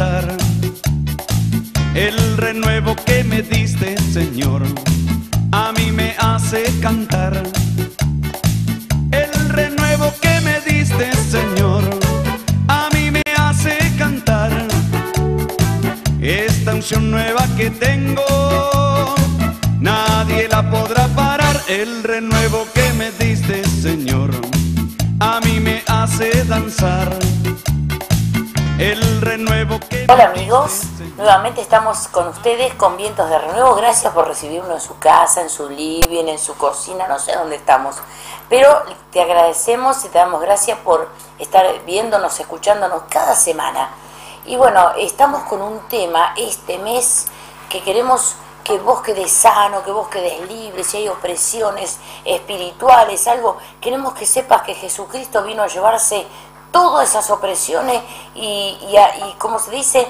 cantar el renuevo que me diste, Señor. A mí me hace cantar el renuevo que me diste, Señor. A mí me hace cantar esta unción nueva que tengo. Nadie la podrá parar. El renuevo que me diste, Señor, a mí me hace danzar. El renuevo que... Hola amigos, nuevamente estamos con ustedes con Vientos de Renuevo. Gracias por recibirnos en su casa, en su living, en su cocina, no sé dónde estamos. Pero te agradecemos y te damos gracias por estar viéndonos, escuchándonos cada semana. Y bueno, estamos con un tema este mes que queremos que vos quedes sano, que vos quedes libre. Si hay opresiones espirituales, algo, queremos que sepas que Jesucristo vino a llevarse todas esas opresiones y como se dice,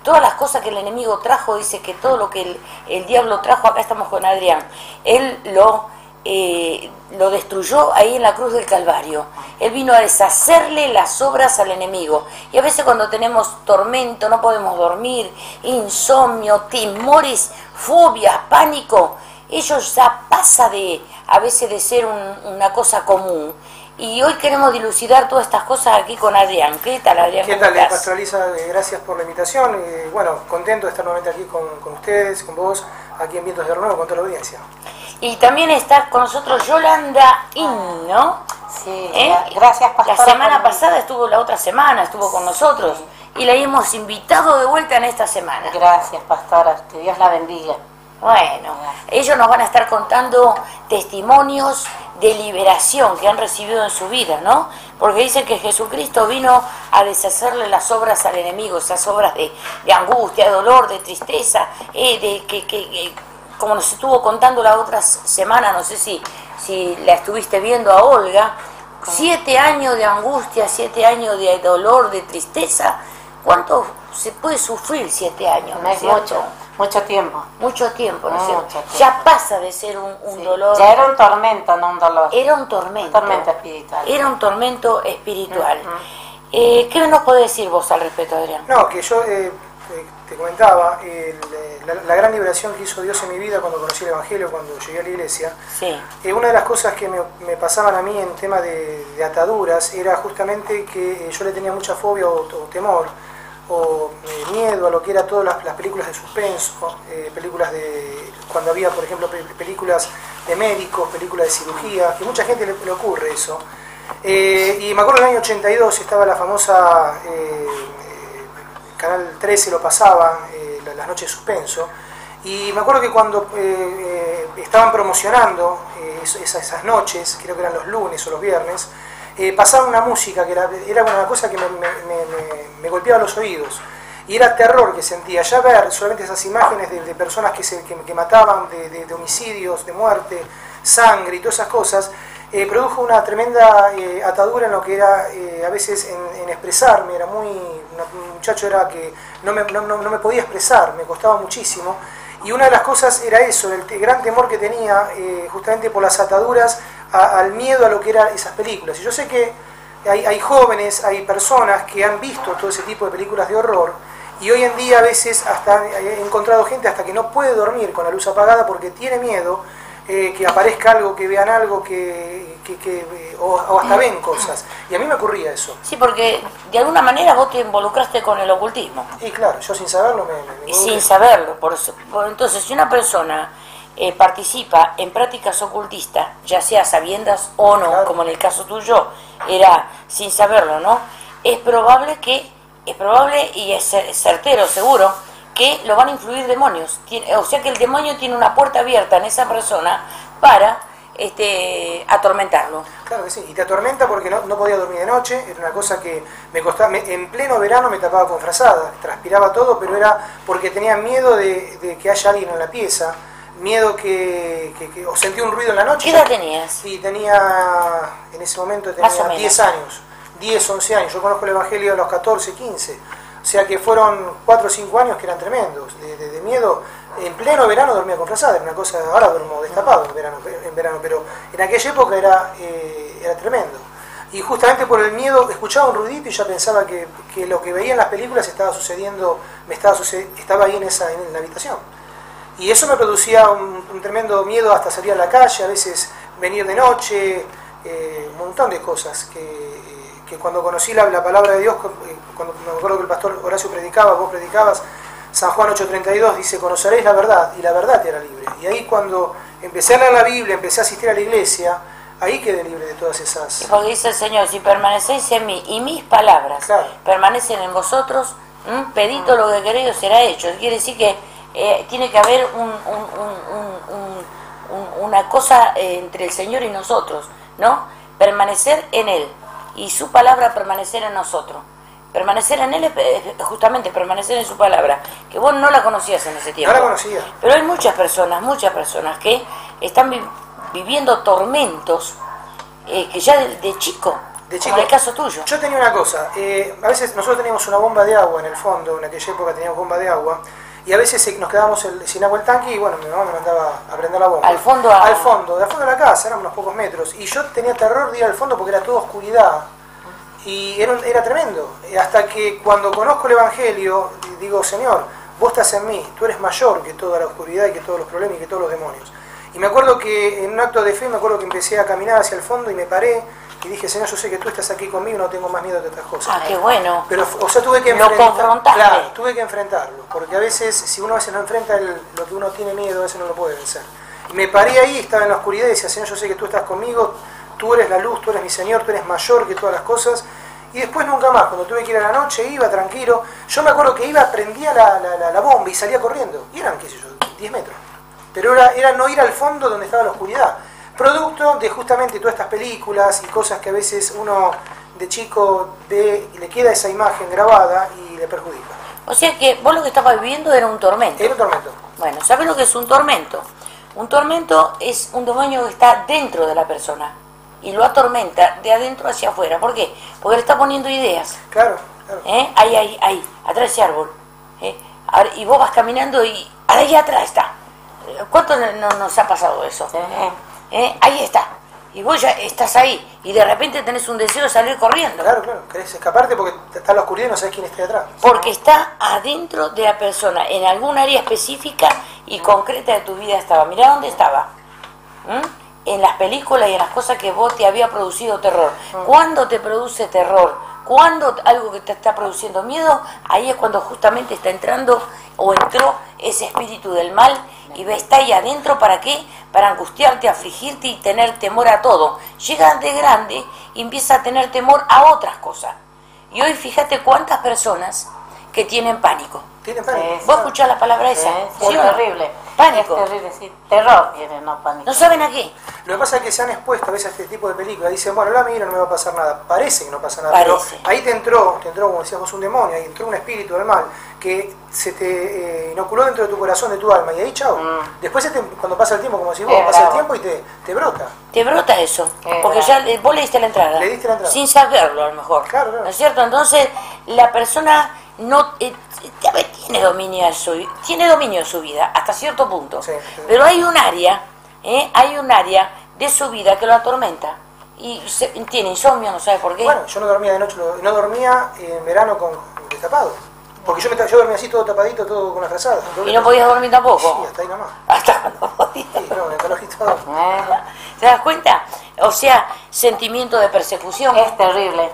todas las cosas que el enemigo trajo. Dice que todo lo que el diablo trajo, acá estamos con Adrián, él lo destruyó ahí en la cruz del Calvario. Él vino a deshacerle las obras al enemigo. Y a veces cuando tenemos tormento, no podemos dormir, insomnio, temores, fobias, pánico, ello ya pasa a veces de ser una cosa común. Y hoy queremos dilucidar todas estas cosas aquí con Adrián. ¿Qué tal, Adrián? ¿Qué tal, Pastor Elisa? Gracias por la invitación. Bueno, contento de estar nuevamente aquí con ustedes, con vos, aquí en Vientos de Renuevo, con toda la audiencia. Y también está con nosotros Yolanda In, ¿no? Sí, gracias, Pastor. La semana pasada la otra semana estuvo con nosotros, sí, y la hemos invitado de vuelta en esta semana. Gracias, Pastora, que Dios la bendiga. Bueno, ellos nos van a estar contando testimonios de liberación que han recibido en su vida, ¿no? Porque dicen que Jesucristo vino a deshacerle las obras al enemigo, esas obras de angustia, de dolor, de tristeza, como nos estuvo contando la otra semana, no sé si la estuviste viendo a Olga, 7 años de angustia, 7 años de dolor, de tristeza. ¿Cuánto se puede sufrir 7 años? No es mucho. Mucho tiempo. Mucho tiempo, ¿no es cierto? Tiempo. Ya pasa de ser un Sí. dolor. Ya era un tormento, no un dolor. Era un tormento. Un tormento espiritual. Era un tormento espiritual. ¿Qué nos podés decir vos al respecto, Adrián? No, que yo te comentaba, la gran liberación que hizo Dios en mi vida cuando conocí el Evangelio, cuando llegué a la iglesia. Sí. Una de las cosas que me pasaban a mí en tema de ataduras era justamente que yo le tenía mucha fobia o temor, o miedo a lo que era todas las películas de suspenso, películas de... cuando había, por ejemplo, películas de médicos, películas de cirugía, que mucha gente le ocurre eso. Y me acuerdo en el año 82 estaba la famosa... Canal 13 lo pasaba, las noches de suspenso, y me acuerdo que cuando estaban promocionando esas noches, creo que eran los lunes o los viernes, pasaba una música que era una cosa que me golpeaba los oídos, y era terror que sentía, ya ver solamente esas imágenes de personas que mataban, de homicidios, de muerte, sangre y todas esas cosas. Produjo una tremenda atadura en lo que era a veces en expresarme. Era un muchacho que no me podía expresar, me costaba muchísimo, y una de las cosas era eso, el gran temor que tenía justamente por las ataduras al miedo a lo que eran esas películas. Y yo sé que hay jóvenes, hay personas que han visto todo ese tipo de películas de horror, y hoy en día a veces hasta he encontrado gente hasta que no puede dormir con la luz apagada porque tiene miedo que aparezca algo, que vean algo, o hasta ven cosas. Y a mí me ocurría eso. Sí, porque de alguna manera vos te involucraste con el ocultismo. Y claro, yo sin saberlo me Y sin saberlo. Entonces, si una persona participa en prácticas ocultistas, ya sea sabiendas o no, claro, como en el caso tuyo, era sin saberlo, ¿no? Es probable y es certero, seguro, que lo van a influir demonios. O sea que el demonio tiene una puerta abierta en esa persona para atormentarlo. Claro que sí, y te atormenta porque no podía dormir de noche, era una cosa que me costaba, en pleno verano me tapaba con frazada, transpiraba todo, pero era porque tenía miedo de que haya alguien en la pieza, miedo o sentí un ruido en la noche. ¿Qué edad tenías? Sí, en ese momento tenía 10 años, 10, 11 años, yo conozco el Evangelio a los 14, 15, o sea que fueron 4 o 5 años que eran tremendos, de miedo. En pleno verano dormía con frazada, era una cosa, ahora duermo destapado en verano, pero en aquella época era tremendo. Y justamente por el miedo, escuchaba un ruidito y ya pensaba que lo que veía en las películas estaba sucediendo, estaba ahí en la habitación. Y eso me producía un tremendo miedo hasta salir a la calle, a veces venir de noche, un montón de cosas que cuando conocí la palabra de Dios, cuando me acuerdo que el pastor Horacio predicaba, vos predicabas, San Juan 8:32 dice, conoceréis la verdad y la verdad te hará libre. Y ahí cuando empecé a leer la Biblia, empecé a asistir a la iglesia, ahí quedé libre de todas esas... Porque dice el Señor, si permanecéis en mí y mis palabras permanecen en vosotros, pedid todo lo que queréis os será hecho. Quiere decir que tiene que haber una cosa entre el Señor y nosotros, ¿no? Permanecer en Él y su palabra permanecer en nosotros. Permanecer en Él es justamente permanecer en su palabra, que vos no la conocías en ese tiempo. No la conocía. Pero hay muchas personas que están viviendo tormentos que ya de chico, como en el caso tuyo. Yo tenía una cosa, a veces nosotros teníamos una bomba de agua en el fondo, en aquella época teníamos bomba de agua, y a veces nos quedábamos sin agua el tanque y bueno, mi mamá me mandaba a prender la bomba. Al fondo de la casa, eran unos pocos metros, y yo tenía terror de ir al fondo porque era toda oscuridad, y era tremendo, hasta que cuando conozco el Evangelio, digo, Señor, vos estás en mí, tú eres mayor que toda la oscuridad y que todos los problemas y que todos los demonios. Y me acuerdo que en un acto de fe, me acuerdo que empecé a caminar hacia el fondo y me paré y dije, Señor, yo sé que tú estás aquí conmigo, no tengo más miedo de otras cosas. Ah, qué bueno. Pero, o sea, tuve que lo confrontaste. Claro, tuve que enfrentarlo, porque a veces, si uno a veces no enfrenta lo que uno tiene miedo, a veces no lo puede vencer. Y me paré ahí, estaba en la oscuridad y decía, Señor, yo sé que tú estás conmigo, tú eres la luz, tú eres mi Señor, tú eres mayor que todas las cosas. Y después nunca más, cuando tuve que ir a la noche, iba tranquilo. Yo me acuerdo que iba, prendía la bomba y salía corriendo. Y eran, qué sé yo, 10 metros. Pero era no ir al fondo donde estaba la oscuridad. Producto de justamente todas estas películas y cosas que a veces uno de chico ve y le queda esa imagen grabada y le perjudica. O sea que vos lo que estabas viviendo era un tormento. Era un tormento. Bueno, ¿sabes lo que es un tormento? Un tormento es un demonio que está dentro de la persona y lo atormenta de adentro hacia afuera. ¿Por qué? Porque le está poniendo ideas. Claro, claro. Ahí, atrás de ese árbol. Y vos vas caminando y allá atrás está. ¿Cuánto nos ha pasado eso? Sí. Ahí está. Y vos ya estás ahí y de repente tenés un deseo de salir corriendo. Claro, querés escaparte porque está en la oscuridad y no sabes quién está detrás. Porque está adentro de la persona, en algún área específica y concreta de tu vida estaba. Mirá dónde estaba. En las películas y en las cosas que vos te había producido terror. ¿Cuándo te produce terror? ¿Cuándo algo que te está produciendo miedo? Ahí es cuando justamente está entrando o entró ese espíritu del mal y está ahí adentro. ¿Para qué? Para angustiarte, afligirte y tener temor a todo. Llega de grande y empieza a tener temor a otras cosas. Y hoy fíjate cuántas personas que tienen pánico. ¿Tienen pánico? ¿Vos escuchás la palabra esa? Sí, es terrible. Pánico. Es terrible, sí. Terror tiene, no pánico. ¿No saben a qué? Lo que pasa es que se han expuesto a veces a este tipo de películas. Dicen, bueno, la miro, no me va a pasar nada. Parece que no pasa nada. Parece. Pero ahí te entró, como decíamos, un demonio, ahí entró un espíritu del mal que se te inoculó dentro de tu corazón, de tu alma. Y ahí, chao. Después, cuando pasa el tiempo, como decís vos, pasa el tiempo y te brota. Te brota eso. Porque ya vos le diste la entrada. Le diste la entrada. Sin saberlo, a lo mejor. Claro. ¿No es cierto? Entonces, la persona no tiene dominio de su vida hasta cierto punto. Sí. Pero hay un área de su vida que lo atormenta y tiene insomnio, no sabe por qué. Bueno, yo no dormía de noche, no dormía en verano con destapado. Porque yo dormía así todo tapadito, todo con la frazada. Y no podías dormir tampoco. Sí, hasta ahí nomás. Hasta cuando podías. Sí, no, en el calor y todo. ¿Te das cuenta? O sea, sentimiento de persecución. Es terrible.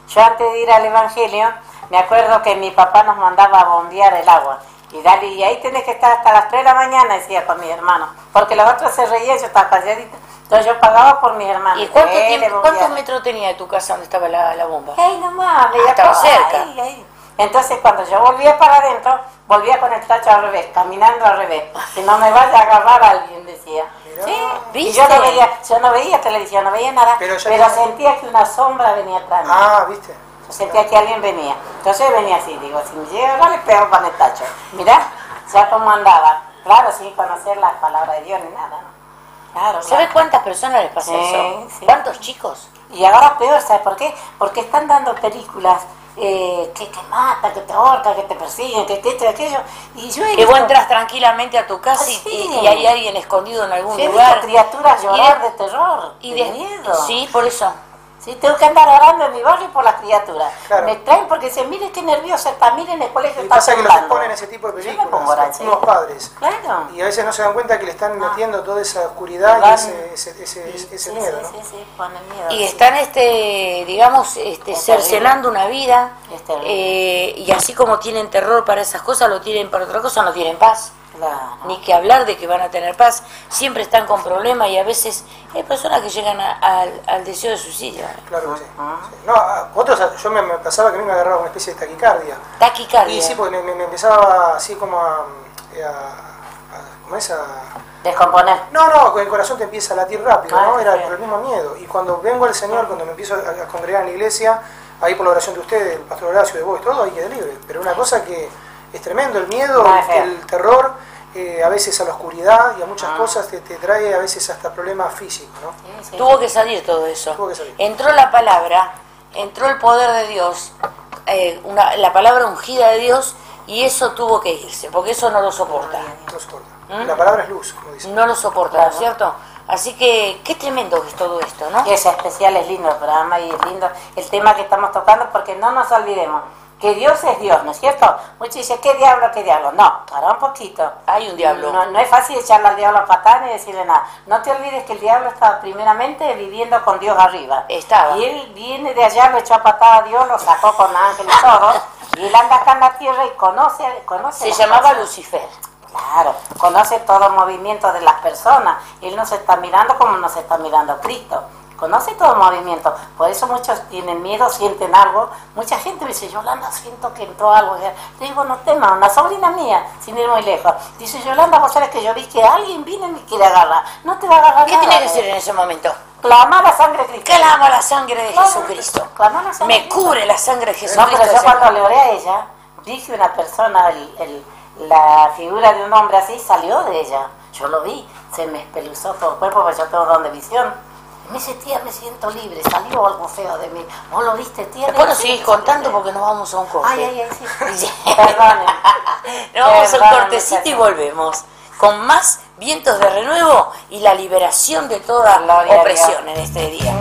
Yo antes de ir al Evangelio, me acuerdo que mi papá nos mandaba a bombear el agua. Y ahí tenés que estar hasta las 3 de la mañana, decía con mis hermanos. Porque los otros se reían, yo estaba calladita. Entonces yo pagaba por mis hermanos. ¿Y cuántos metros tenía de tu casa donde estaba la bomba? Ahí nomás, estaba cerca. Ahí. Entonces cuando yo volvía para adentro, volvía con el tacho al revés, caminando al revés. Si no me vaya a agarrar a alguien, decía. Mirá. Sí, ¿Viste? y yo no veía televisión, no veía nada, pero sentía que una sombra venía atrás. Ah, ¿viste? Yo sentía que alguien venía. Entonces venía así, digo, si me llega no le pego con el tacho. Mirá, ya cómo andaba. Claro, sin conocer las palabras de Dios ni nada, ¿no? Claro, ¿Sabes cuántas personas les pasa eso? Sí. ¿Cuántos chicos? Y ahora peor, ¿sabes por qué? Porque están dando películas que te matan, que te ahorcan, que te persiguen, que esto y aquello. Y yo he Que vos visto- entras tranquilamente a tu casa Sí. y hay alguien escondido en algún yo he lugar. visto criaturas llorar de- de terror, Y de miedo. Sí, por eso. Sí, tengo que andar orando en mi barrio por las criaturas. Claro. Me traen porque dicen, mire qué nerviosa está, miren el colegio Y está pasa que los temblando. exponen ese tipo de Yo me pongo a películas, orar, los sí. mismos padres. Claro. Y a veces no se dan cuenta que le están metiendo toda esa oscuridad Van- y ese Sí, miedo, ¿no? sí, ponen miedo. Y sí. están, digamos, Es cercenando una vida, Es terrible. y así como tienen terror para esas cosas, lo tienen para otra cosa, no tienen paz. Claro. Ni que hablar de que van a tener paz, siempre están con problemas y a veces hay personas que llegan al deseo de suicidio. Claro que sí. Sí. No, yo me pasaba que a mí me agarraba una especie de taquicardia. Taquicardia. Y sí, porque me empezaba así como ¿cómo es? Descomponer. No, con el corazón te empieza a latir rápido, Ah, ¿no? Era sí. por el mismo miedo. Y cuando vengo al Señor, cuando me empiezo a congregar en la iglesia, ahí por la oración de ustedes, el pastor Horacio, de vos, todo, ahí quedé libre. Pero una cosa que es tremendo, el miedo, No, es feo. el terror, a veces a la oscuridad y a muchas cosas te trae a veces hasta problemas físicos, ¿no? Sí, sí. Tuvo que salir todo eso. Tuvo que salir. Entró la palabra, entró el poder de Dios, la palabra ungida de Dios, y eso tuvo que irse, porque eso no lo soporta. No soporta. La palabra es luz, como dicen. No lo soporta, ¿no es cierto? Así que qué tremendo que es todo esto, ¿no? Y es especial, es lindo el programa y es lindo el tema que estamos tocando, porque no nos olvidemos que Dios es Dios, ¿no es cierto? Muchos dicen, ¿qué diablo, qué diablo? No, para un poquito. Hay un diablo. No es fácil echarle al diablo a patada ni decirle nada. No te olvides que el diablo estaba primeramente viviendo con Dios arriba. Estaba. Y él viene de allá, lo echó a patada a Dios, lo sacó con ángeles y todo. Y él anda acá en la tierra y conoce Se las llamaba cosas. Lucifer. Claro, conoce todo el movimiento de las personas. Él nos está mirando como nos está mirando Cristo. Conoce todo el movimiento. Por eso muchos tienen miedo, sienten algo. Mucha gente me dice, Yolanda, siento que entró algo. Le digo, no temas, una sobrina mía, sin ir muy lejos. Dice, Yolanda, vos sabés que yo vi que alguien vino y me quiere agarrar. No te va a agarrar ¿Qué nada. tiene que hacer en ese momento? Clama la sangre de Cristo. Clama la sangre de Claro, Jesucristo. clama la sangre de Me Cristo. cubre la sangre de No, Jesucristo. pero yo Señor. cuando le oré a ella, vi que una persona, la figura de un hombre así salió de ella. Yo lo vi, se me espeluzó todo el cuerpo porque yo tengo don de visión. Y me dice, tía, me siento libre, salió algo feo de mí. ¿Vos lo viste, tía? Después nos Sí, seguís sí, contando sí. porque nos vamos a un corte. Ay, sí. Perdonen. Nos vamos a un Perdóname, cortecito y muchacho. volvemos con más vientos de renuevo y la liberación de toda Gloria a opresión en este día.